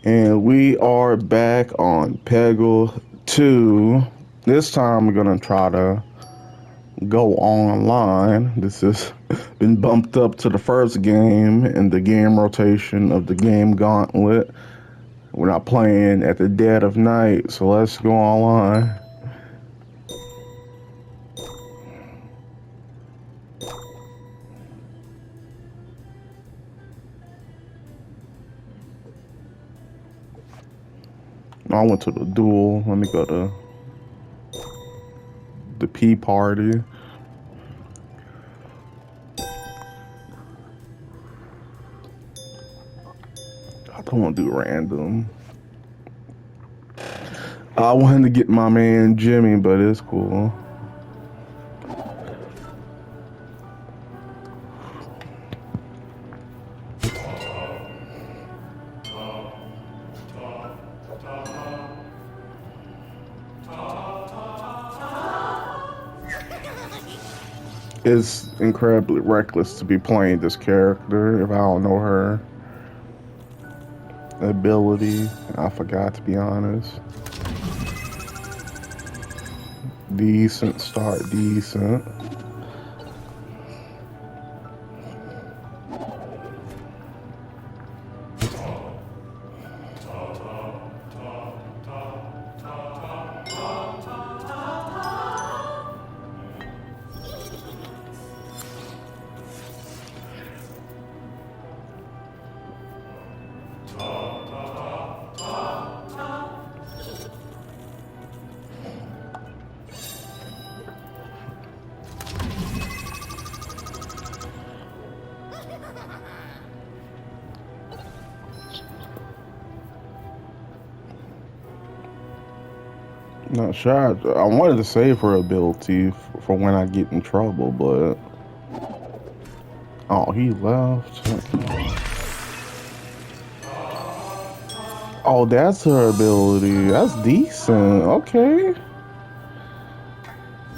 And we are back on Peggle 2. This time we're going to try to go online. This has been bumped up to the first game in the game rotation of the game Gauntlet. We're not playing at the dead of night, so let's go online. I went to the duel. Let me go to the P party. I don't want to do random. I wanted to get my man Jimmy, but it's cool. It's incredibly reckless to be playing this character if I don't know her ability. I forgot, to be honest. Decent start, decent. Not sure. I wanted to save her ability for when I get in trouble, but oh, he left. Oh, that's her ability. That's decent. Okay.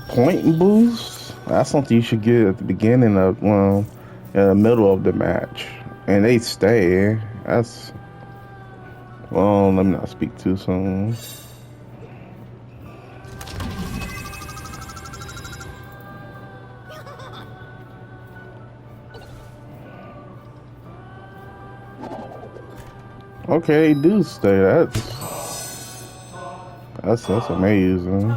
Point and boost. That's something you should get at the beginning of, well, in the middle of the match, and they stay. That's, well, let me not speak too soon. Okay, they do stay. That's amazing.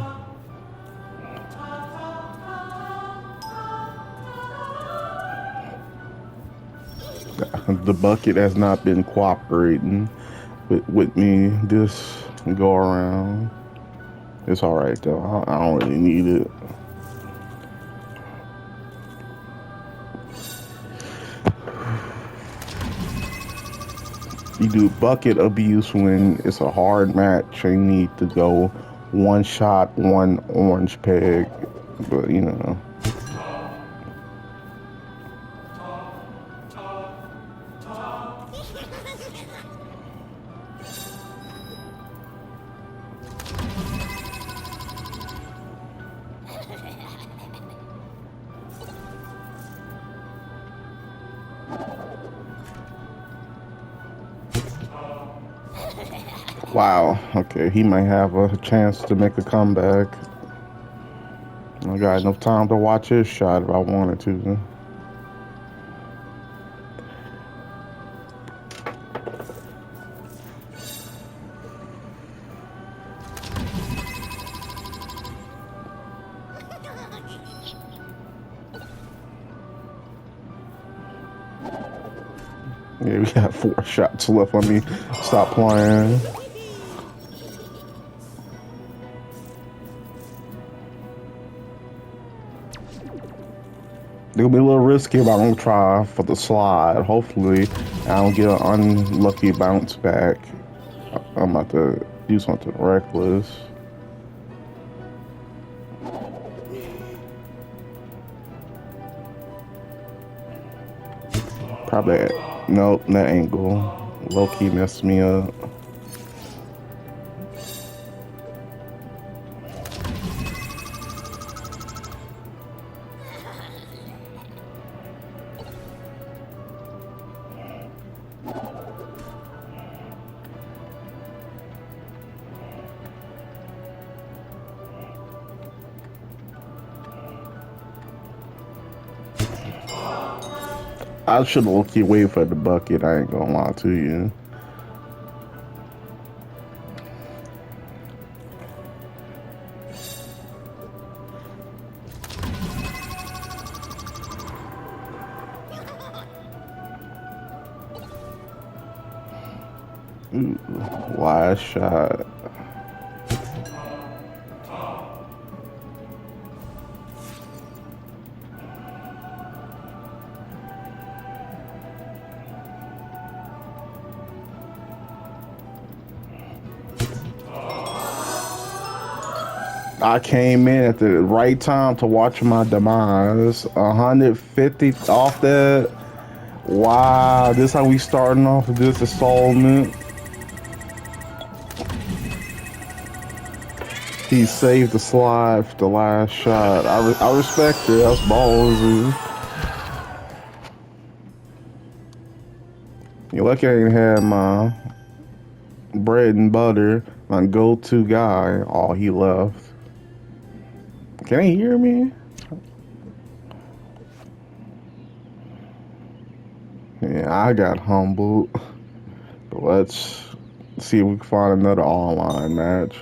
The bucket has not been cooperating with me this go around. It's all right though. I don't really need it. You do bucket abuse when it's a hard match. You need to go one shot, one orange peg. But you know. Wow, okay, he might have a chance to make a comeback. I got enough time to watch his shot if I wanted to. Yeah, we got 4 shots left. Let me stop playing. It'll be a little risky, but I'm gonna try for the slide. Hopefully, I don't get an unlucky bounce back. I'm about to do something reckless. Probably, nope, that angle. Low-key messed me up. I should have looked away for the bucket. I ain't gonna lie to you. Ooh, wide shot. I came in at the right time to watch my demise. 150 off that. Wow, this how we starting off with this installment. He saved the slide for the last shot. I respect it. That's ballsy. You lucky I ain't had my bread and butter, my go-to guy. Oh, he left. Can he hear me? Yeah, I got humbled. But let's see if we can find another online match.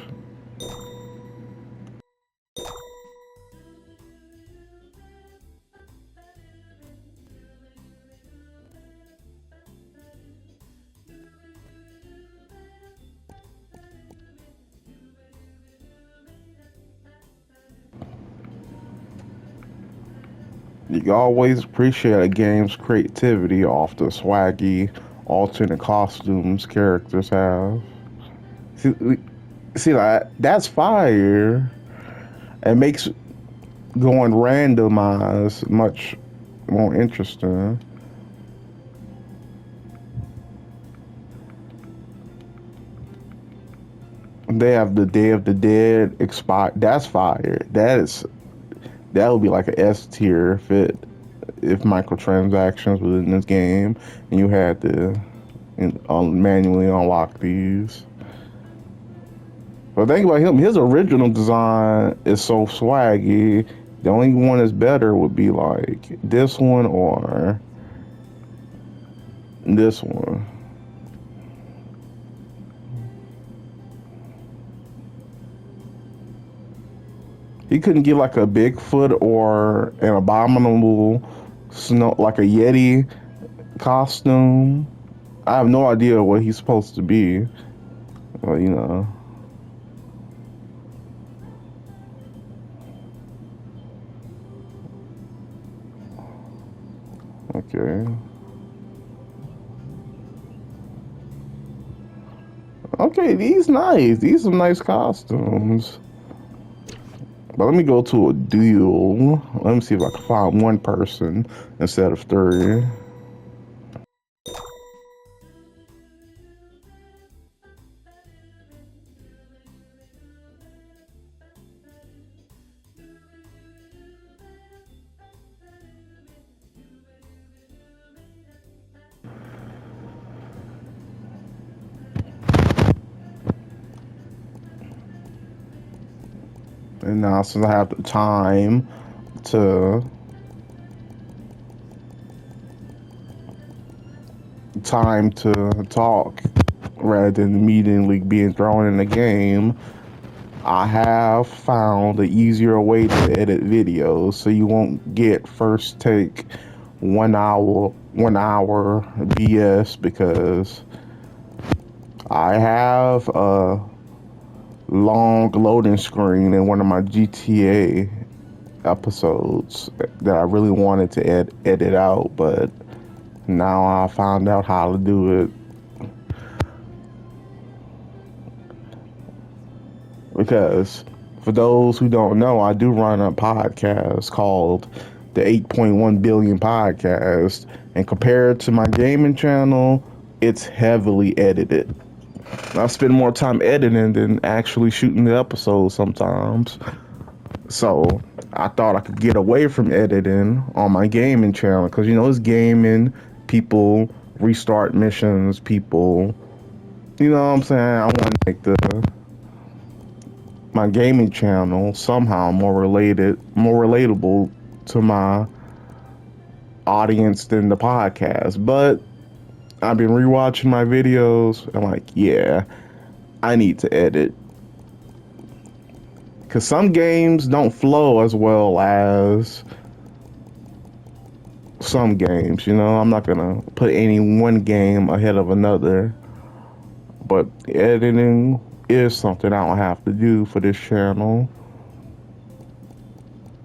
You always appreciate a game's creativity off the swaggy, alternate costumes characters have. See that's fire. It makes going randomized much more interesting. They have the Day of the Dead expired. That's fire. That would be like a S tier if microtransactions was in this game and you had to manually unlock these. But think about him. His original design is so swaggy. The only one that's better would be like this one or this one. He couldn't get like a Bigfoot or an abominable snow, like a Yeti costume. I have no idea what he's supposed to be. But, you know. Okay. Okay, these nice. These are nice costumes. But let me go to a duel. Let me see if I can find one person instead of three. And now since I have the time to talk rather than immediately being thrown in the game, I have found an easier way to edit videos so you won't get first take 1 hour BS, because I have a long loading screen in one of my GTA episodes that I really wanted to edit out, but now I found out how to do it. Because for those who don't know, I do run a podcast called the 8.1 Billion Podcast, and compared to my gaming channel, it's heavily edited. I spend more time editing than actually shooting the episodes sometimes. So I thought I could get away from editing on my gaming channel, because you know it's gaming, people restart missions, people, you know what I'm saying? I want to make my gaming channel somehow more relatable to my audience than the podcast. But I've been rewatching my videos. I'm like, yeah, I need to edit. Because some games don't flow as well as some games, you know. I'm not going to put any one game ahead of another. But editing is something I don't have to do for this channel.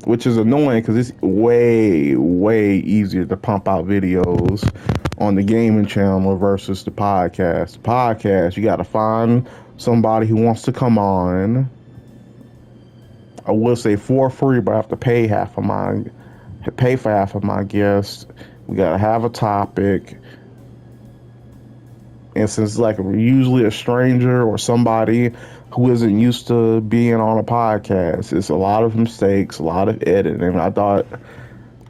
Which is annoying because it's way, way easier to pump out videos on the gaming channel versus the podcast. The podcast, you got to find somebody who wants to come on. I will say for free, but I have to pay for half of my guests. We got to have a topic. And since like usually a stranger or somebody who isn't used to being on a podcast, it's a lot of mistakes, a lot of editing. I thought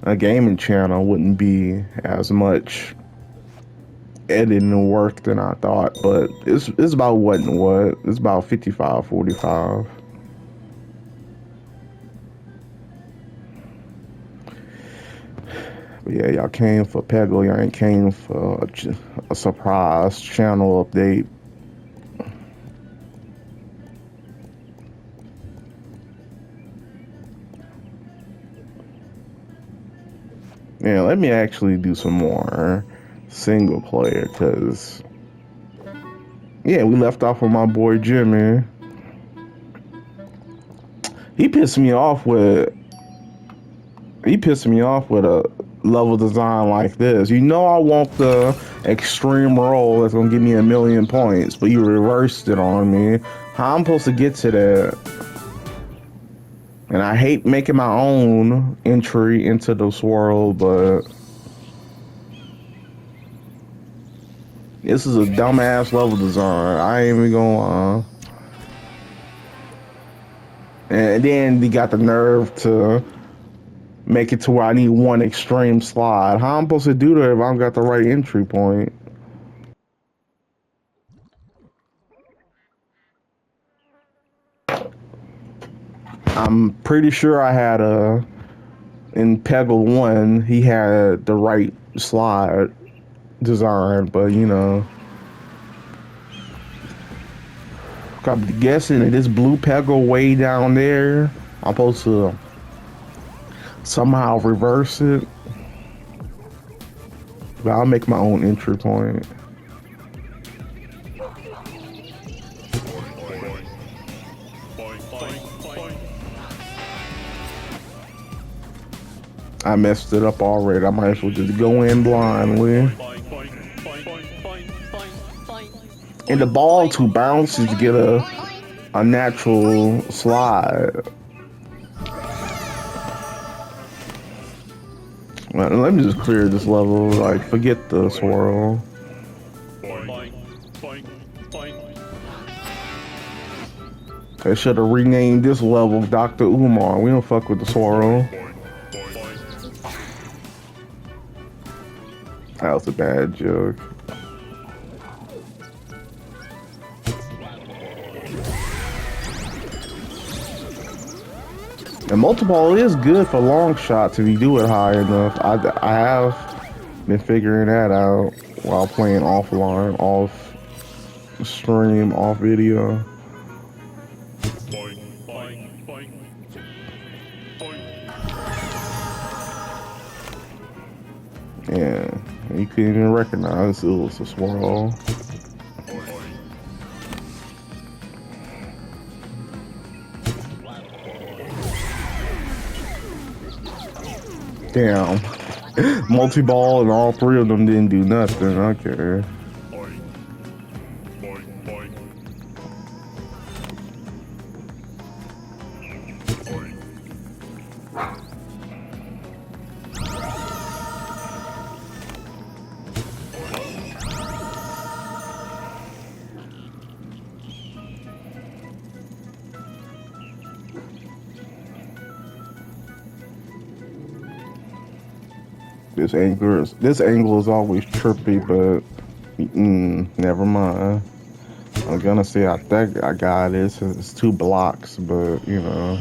a gaming channel wouldn't be as much editing work than I thought, but it's about what and what. It's about 55-45. But yeah, y'all came for Peggle. Y'all ain't came for a surprise channel update. Yeah, let me actually do some more single player, because yeah, we left off with my boy Jimmy. He pissed me off with a level design like this. You know I want the extreme roll that's gonna give me 1,000,000 points, but you reversed it on me. How I'm supposed to get to that? And I hate making my own entry into this world, but this is a dumbass level design. I ain't even gonna And then they got the nerve to make it to where I need one extreme slide. How I'm supposed to do that if I don't got the right entry point? I'm pretty sure I had in Peggle 1, he had the right slide design, but you know, I'm guessing that this blue Peggle way down there, I'm supposed to somehow reverse it. But I'll make my own entry point. I messed it up already. I might as well just go in blindly. And the ball too bounces to get a natural slide. Let me just clear this level. Like, forget the swirl. They should have renamed this level Dr. Umar. We don't fuck with the swirl. That was a bad joke. And multi-ball is good for long shots if you do it high enough. I have been figuring that out while playing offline, off stream, off video. Yeah, you couldn't even recognize it was a swirl. Damn. Multi-ball and all three of them didn't do nothing. Okay. This angle is always trippy, but never mind. I'm gonna say I think I got it. It's 2 blocks, but you know.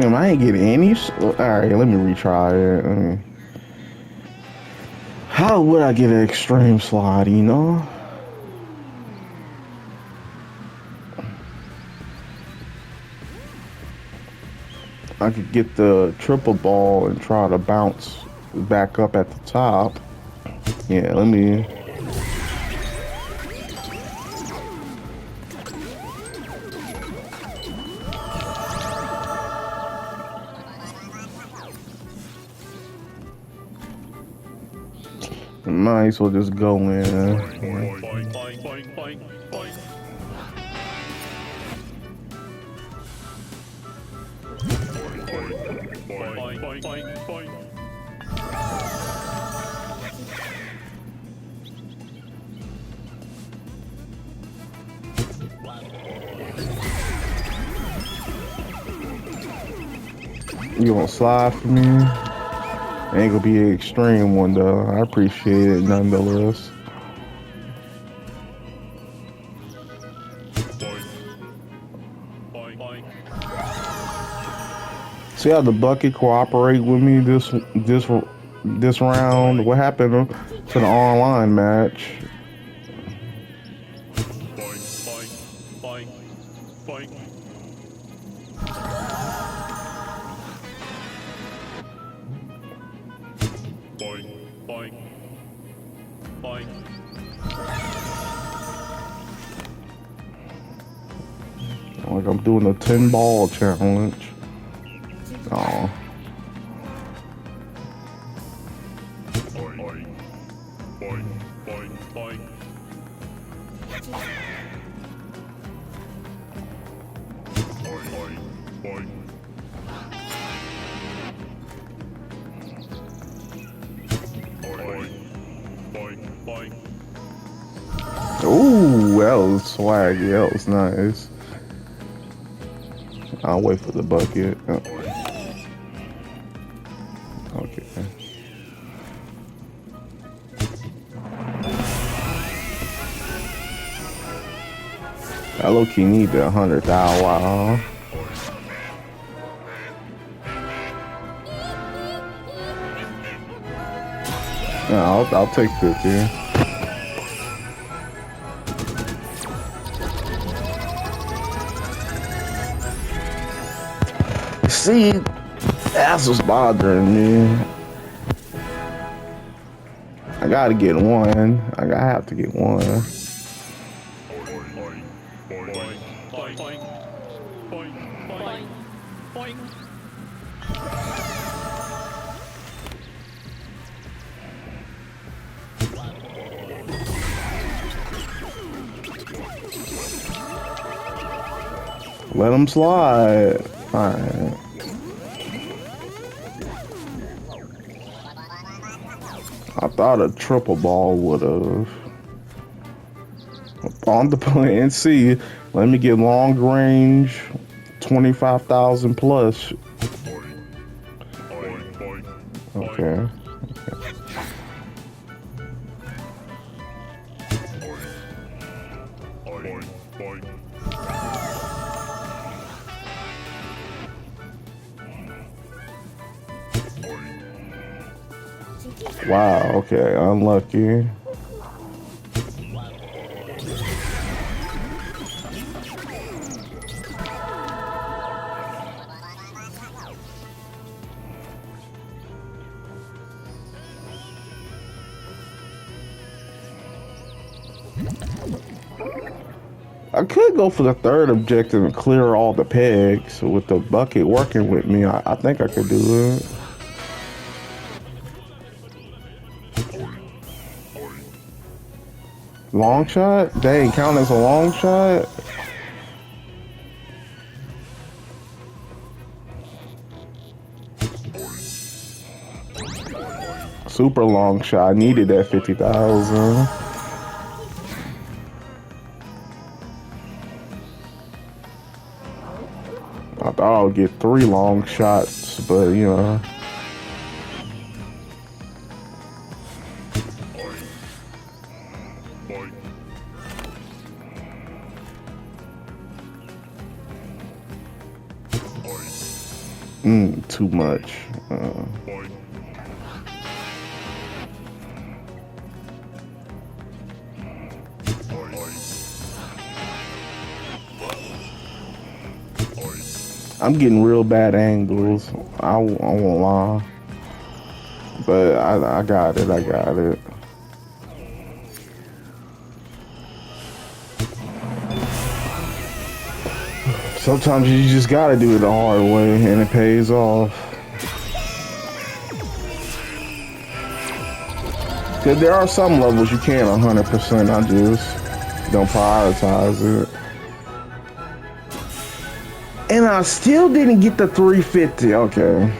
Damn, I ain't getting any. Alright, let me retry it. How would I get an extreme slide, you know? I could get the triple ball and try to bounce back up at the top. Yeah, let me. Might as well just go in. You gonna slide for me? Ain't gonna be an extreme one though. I appreciate it nonetheless. See how the bucket cooperate with me this round? What happened to the online match? Like I'm doing a 10-ball challenge. Oh. Ooh, that was swaggy. That was nice. I'll wait for the bucket. Oh. Okay. I low-key need the 100,000. Wow. Yeah, I'll take 50. See, that's what's bothering me. I gotta get one. I have to get one. Let him slide. All right. I thought a triple ball would have. On the plan C, let me get long range, 25,000 plus. Okay. Wow, okay, unlucky. I could go for the third objective and clear all the pegs with the bucket working with me. I think I could do it. Long shot? They ain't count as a long shot? Super long shot. I needed that 50,000. I thought I would get 3 long shots, but you know. Too much. I'm getting real bad angles. I won't lie. But I got it. I got it. Sometimes you just gotta do it the hard way, and it pays off. Cause there are some levels you can't 100%. I just don't prioritize it. And I still didn't get the 350. Okay.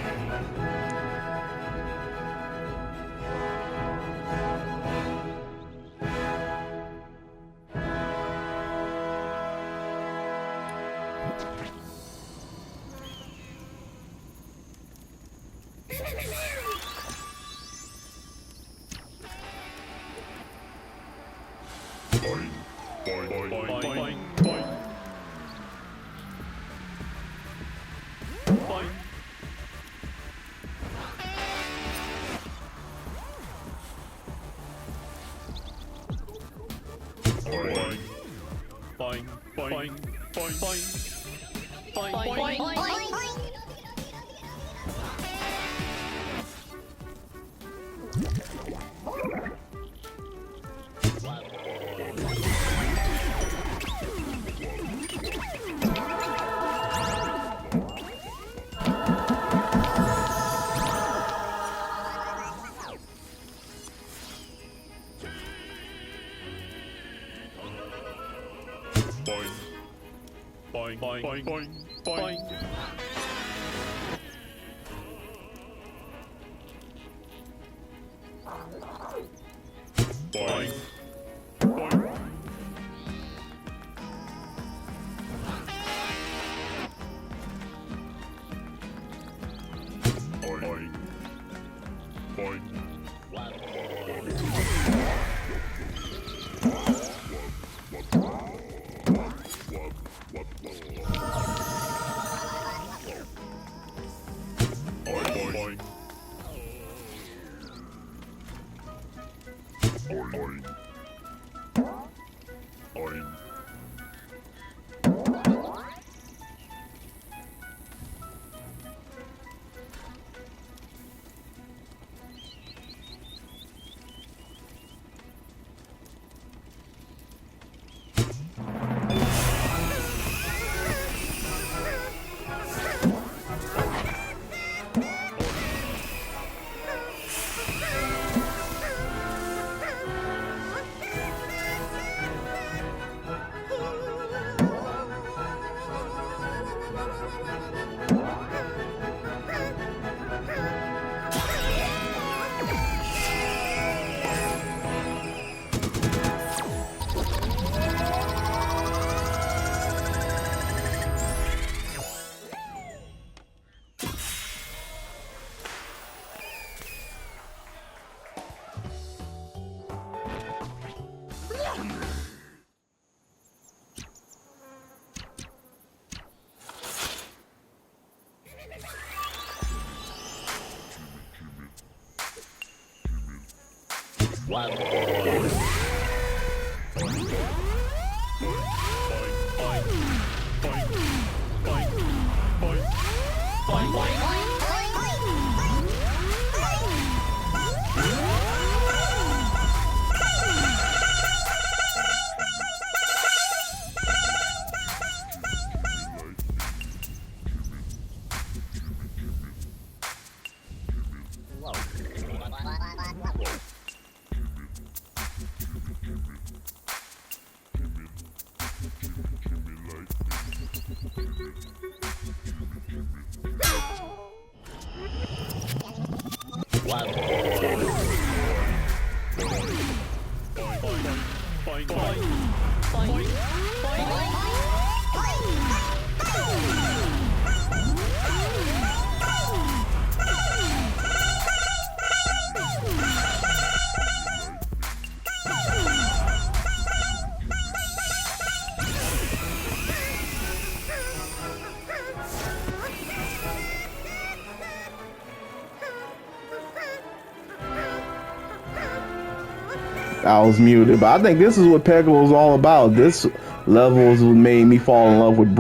I was muted, but I think this is what Peggle is all about. This levels made me fall in love with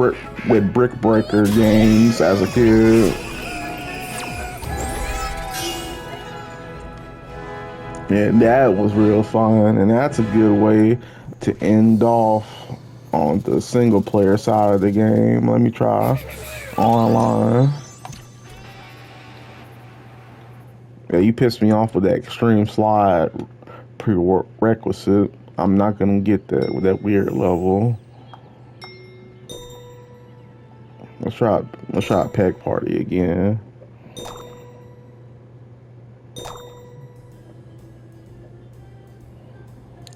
brick breaker games as a kid. And that was real fun, and that's a good way to end off on the single player side of the game. Let me try online. Yeah, you pissed me off with that extreme slide prerequisite. I'm not gonna get that with that weird level. Let's try Peg Party again.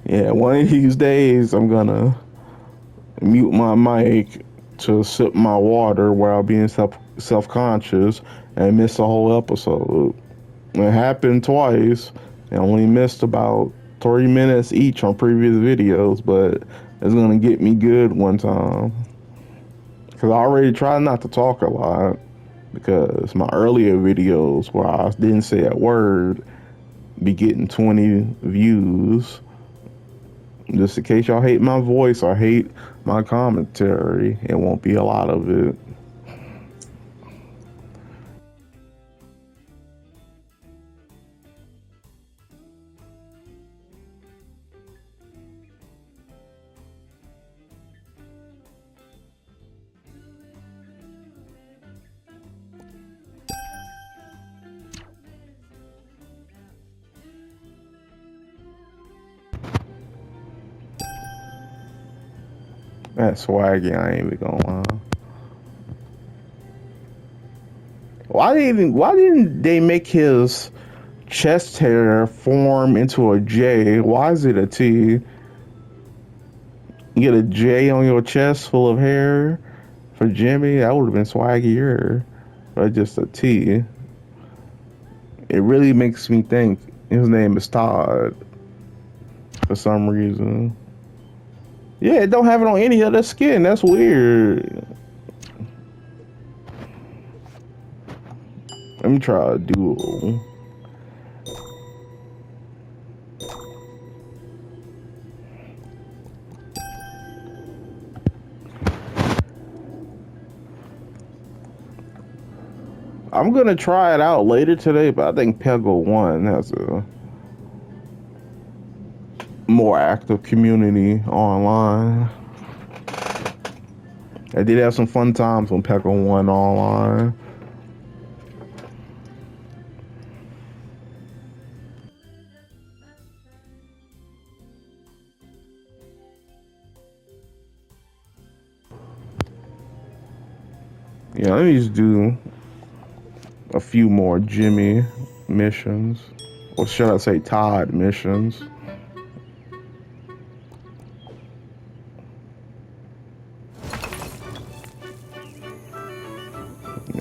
Yeah, one of these days I'm gonna mute my mic to sip my water while being self-conscious and miss a whole episode. It happened twice. I only missed about 3 minutes each on previous videos, but it's gonna get me good one time. Cause I already tried not to talk a lot because my earlier videos where I didn't say a word be getting 20 views. Just in case y'all hate my voice or hate my commentary, it won't be a lot of it. That's swaggy, I ain't even gonna lie. Why didn't they make his chest hair form into a J? Why is it a T? You get a J on your chest full of hair for Jimmy? That would have been swaggier. But just a T. It really makes me think his name is Todd for some reason. Yeah, it don't have it on any other skin. That's weird. Let me try a duel. I'm gonna try it out later today, but I think Peggle 1 has a more active community online. I did have some fun times on Peggle 1 online. Yeah, let me just do a few more Jimmy missions. Or should I say Todd missions?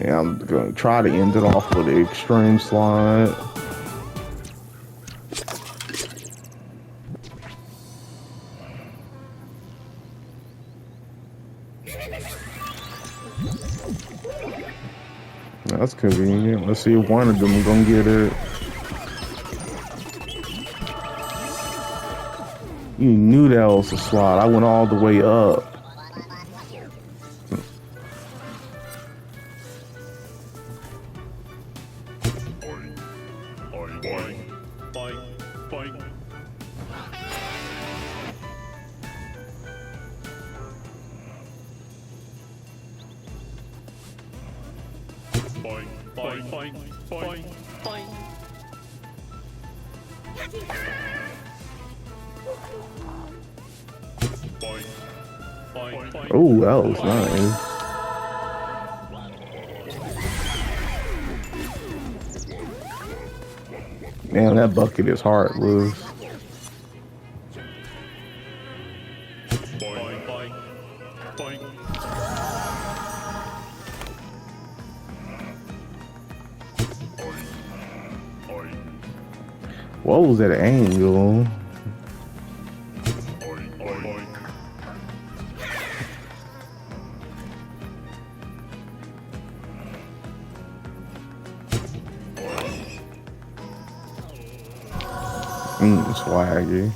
Yeah, I'm gonna try to end it off with an extreme slide. That's convenient. Let's see if one of them is gonna get it. You knew that was a slide. I went all the way up. Oh, that was nice. Man, that bucket is heartless. What was that angle? Swaggy.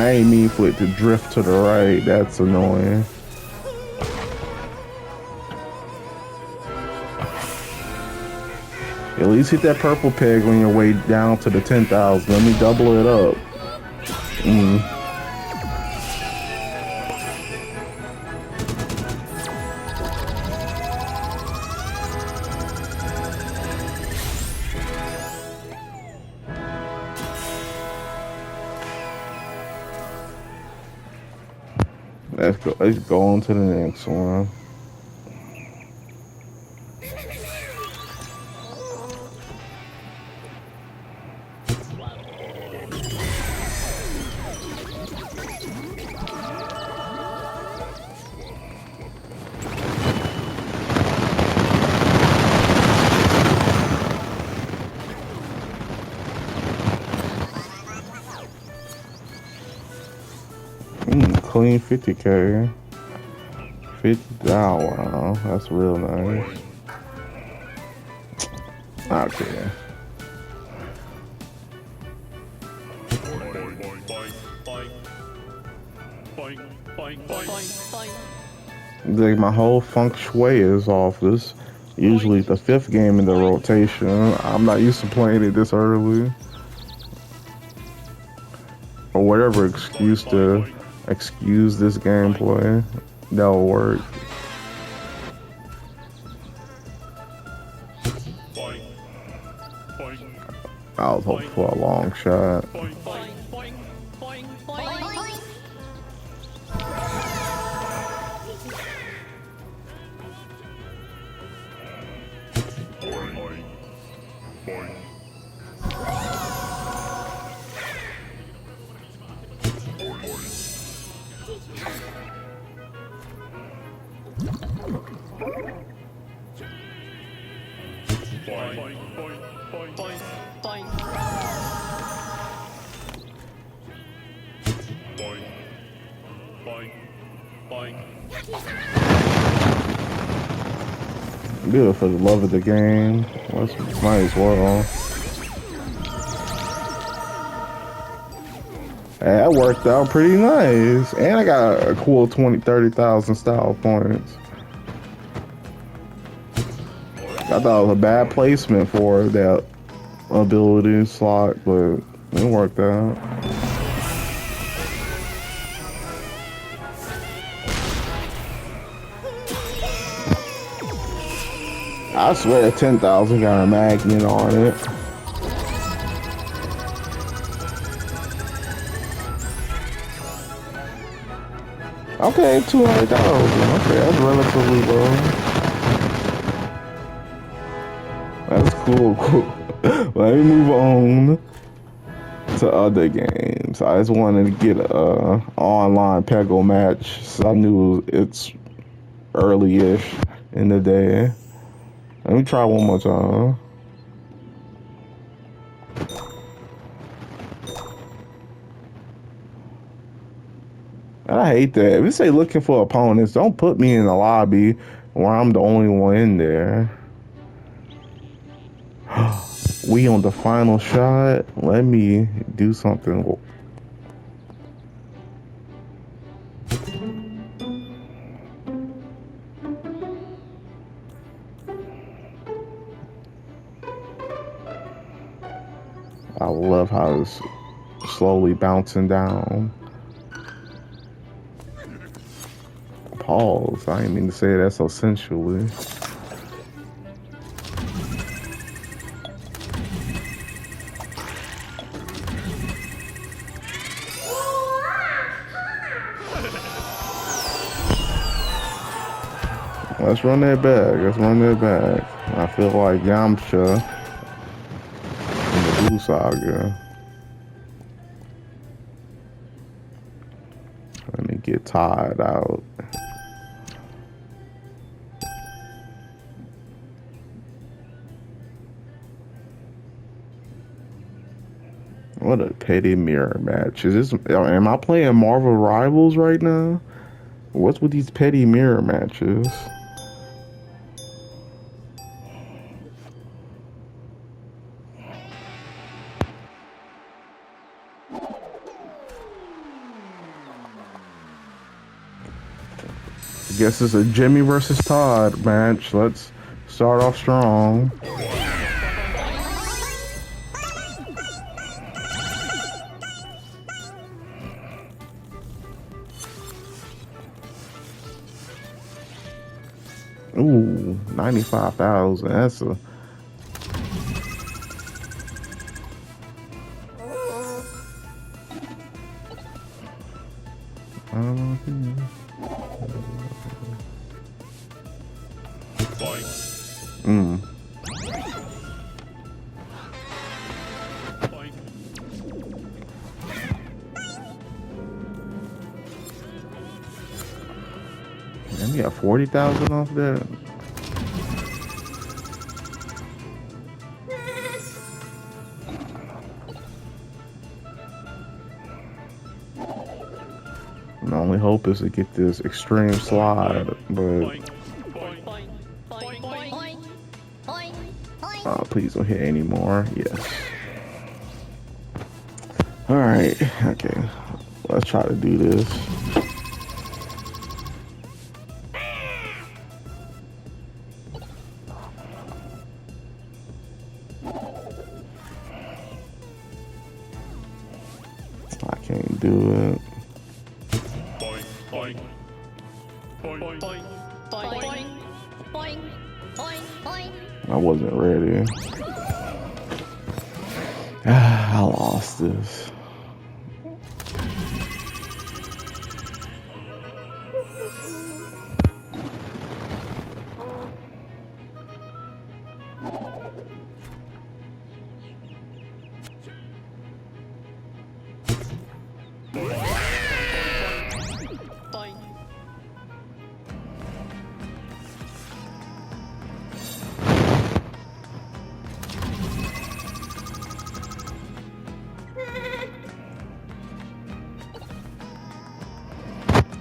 I ain't mean for it to drift to the right. That's annoying. At least hit that purple peg on your way down to the 10,000. Let me double it up. Let's go on to the next one. Clean 50K. 50,000. Wow, that's real nice. Okay. Like my whole feng shui is off. This usually the 5th game in the rotation. I'm not used to playing it this early. Or whatever excuse to excuse this gameplay, that'll work. I was hoping for a long shot. Good for the love of the game. Might as well. Hey, that worked out pretty nice. And I got a cool 30,000 style points. I thought it was a bad placement for that ability slot, but it worked out. I swear 10,000 got a magnet on it. Okay, 200,000. Okay, that's relatively low. That's cool. Let me move on to other games. I just wanted to get a online Peggle match, so I knew it's early-ish in the day. Let me try one more time. I hate that. If you say looking for opponents, don't put me in the lobby where I'm the only one in there. We on the final shot. Let me do something. I love how it's slowly bouncing down. Pause. I didn't mean to say that so sensually. Let's run that back. Let's run that back. I feel like Yamcha in the Blue Saga. Let me get tired out. What a petty mirror match. Is this, am I playing Marvel Rivals right now? What's with these petty mirror matches? Guess it's a Jimmy versus Todd match. Let's start off strong. Ooh, 95,000. That's a. Mm. And we got 40,000 off that. My only hope is to get this extreme slide, but please don't hit anymore. Yes. All right. Okay. Let's try to do this. I can't do it. I wasn't ready. I lost this.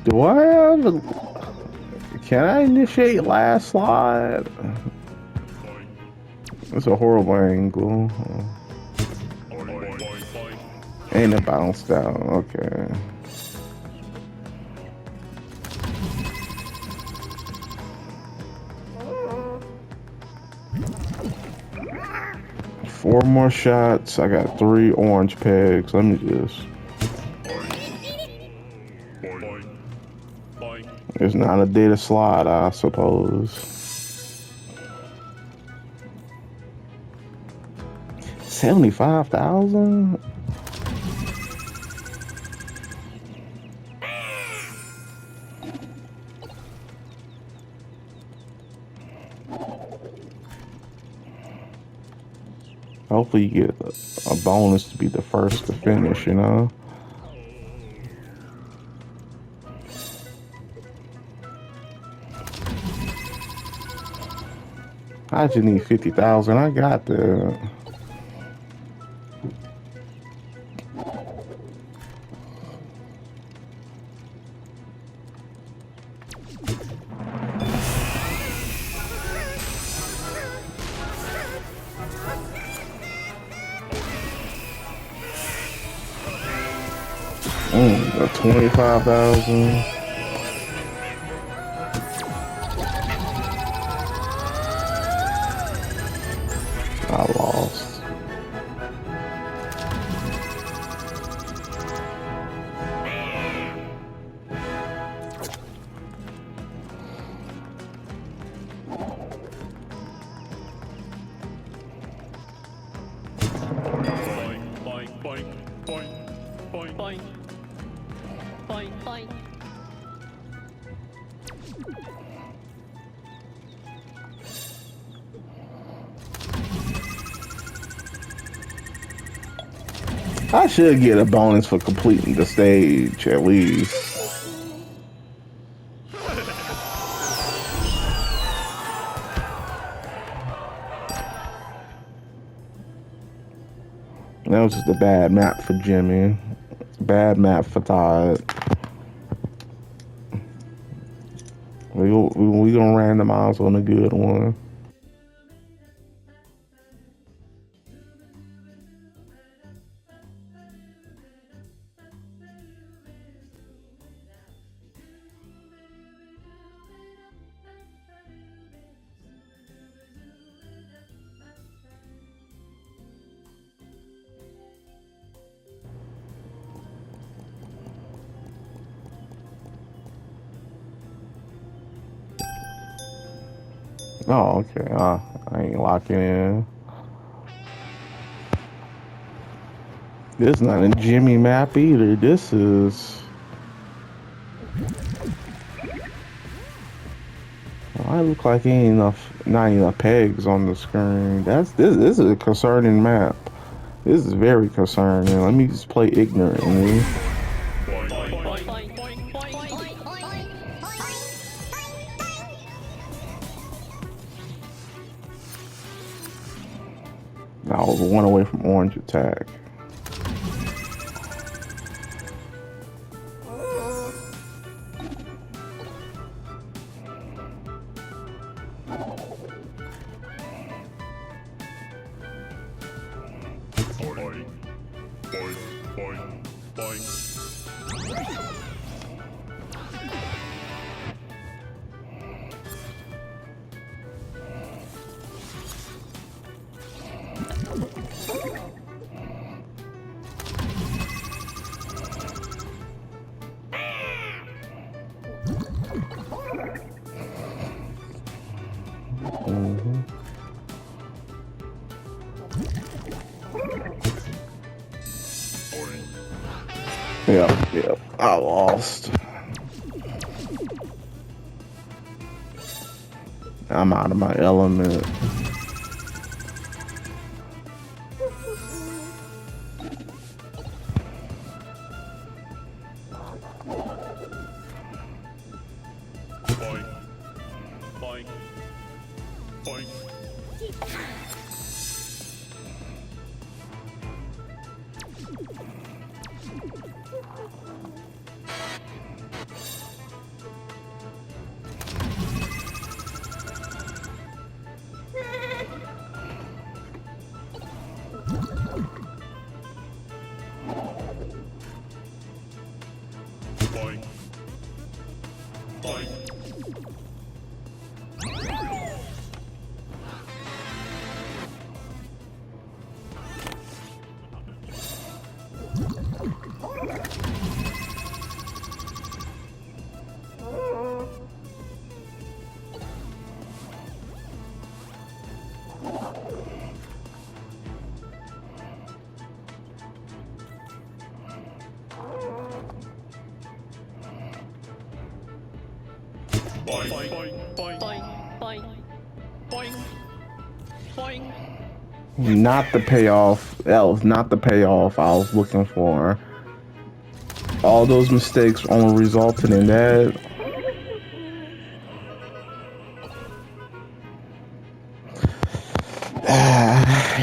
Do I have a... Can I initiate last slide? That's a horrible angle. And it bounced out. Okay. Four more shots. I got 3 orange pegs. Let me just... It's not a day to slide, I suppose. 75,000? Hopefully you get a bonus to be the first to finish, you know? I just need 50,000. I got that. Got 25,000. I lost. I should get a bonus for completing the stage, at least. That was just a bad map for Jimmy. Bad map for Todd. We gonna randomize on a good one. Oh, okay. I ain't locking in. This is not a Jimmy map either. This is. I look like ain't enough, not enough pegs on the screen. This is a concerning map. This is very concerning. Let me just play ignorantly. I was one away from orange attack. Yep, I lost. I'm out of my element. Not the payoff. That was not the payoff I was looking for. All those mistakes only resulted in that.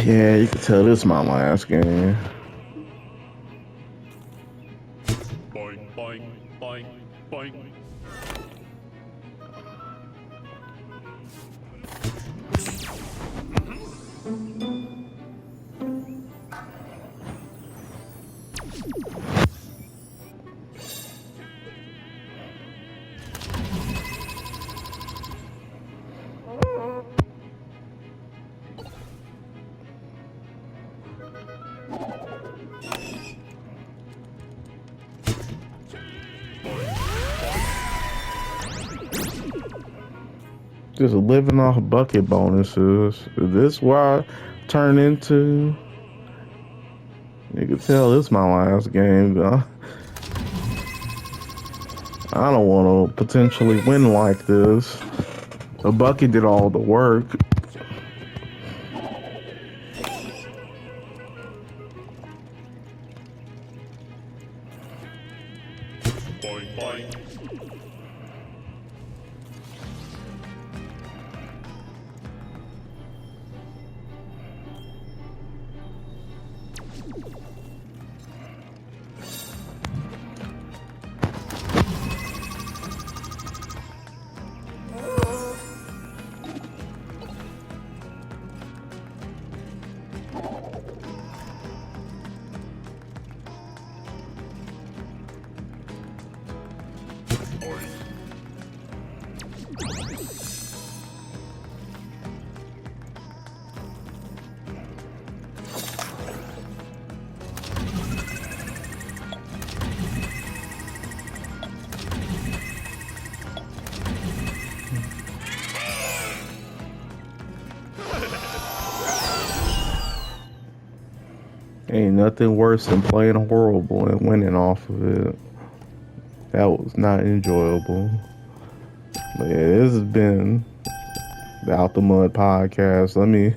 Yeah, you can tell this is my last game. Just living off bucket bonuses. Is this what I turn into? You can tell this is my last game. I don't want to potentially win like this. The bucket did all the work. Ain't nothing worse than playing horrible and winning off of it. That was not enjoyable. But yeah, this has been the Out the Mud podcast. Let me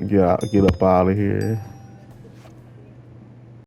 get up out of here.